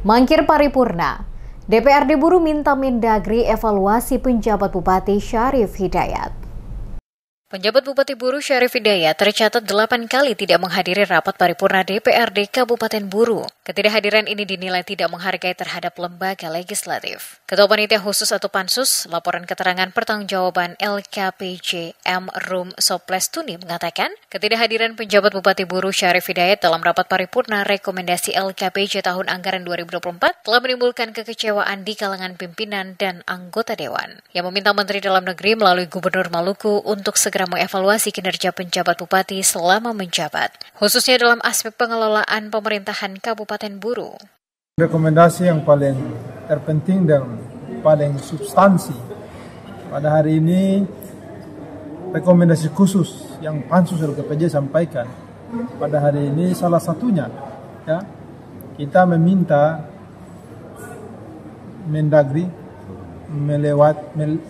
Mangkir paripurna, DPRD Buru minta Mendagri evaluasi penjabat Bupati Syarif Hidayat. Penjabat Bupati Buru Syarif Hidayat tercatat 8 kali tidak menghadiri rapat paripurna DPRD Kabupaten Buru. Ketidakhadiran ini dinilai tidak menghargai terhadap lembaga legislatif. Ketua Panitia Khusus atau Pansus, Laporan Keterangan Pertanggungjawaban LKPJ M. Rum Soplestuni mengatakan, ketidakhadiran penjabat Bupati Buru Syarif Hidayat dalam rapat paripurna rekomendasi LKPJ tahun anggaran 2024 telah menimbulkan kekecewaan di kalangan pimpinan dan anggota Dewan, yang meminta Menteri Dalam Negeri melalui Gubernur Maluku untuk segera mengevaluasi kinerja penjabat bupati selama menjabat, khususnya dalam aspek pengelolaan pemerintahan Kabupaten Buru. Rekomendasi yang paling terpenting dan paling substansi pada hari ini, rekomendasi khusus yang Pansus LKPJ sampaikan pada hari ini salah satunya, ya, kita meminta Mendagri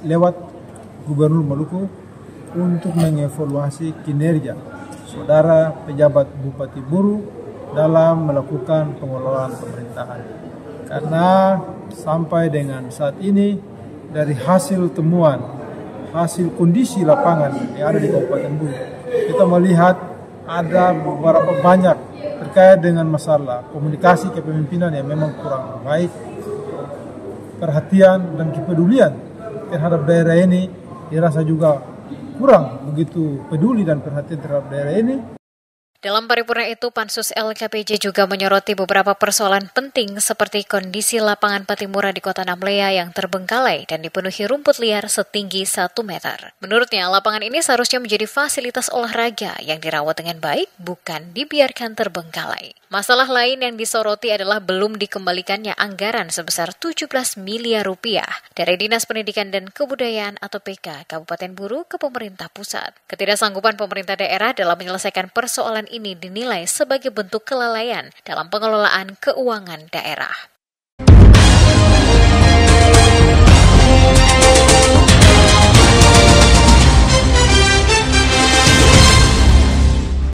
lewat Gubernur Maluku untuk mengevaluasi kinerja saudara pejabat Bupati Buru dalam melakukan pengelolaan pemerintahan. Karena sampai dengan saat ini dari hasil temuan, hasil kondisi lapangan yang ada di Kabupaten Buru, kita melihat ada beberapa banyak terkait dengan masalah komunikasi kepemimpinan yang memang kurang baik, perhatian dan kepedulian terhadap daerah ini dirasa juga kurang begitu peduli dan perhatian terhadap daerah ini. Dalam paripurna itu, Pansus LKPJ juga menyoroti beberapa persoalan penting seperti kondisi lapangan Patimura di Kota Namlea yang terbengkalai dan dipenuhi rumput liar setinggi 1 meter. Menurutnya, lapangan ini seharusnya menjadi fasilitas olahraga yang dirawat dengan baik, bukan dibiarkan terbengkalai. Masalah lain yang disoroti adalah belum dikembalikannya anggaran sebesar 17 miliar rupiah dari Dinas Pendidikan dan Kebudayaan atau PK Kabupaten Buru ke pemerintah pusat. Ketidaksanggupan pemerintah daerah dalam menyelesaikan persoalan ini dinilai sebagai bentuk kelalaian dalam pengelolaan keuangan daerah.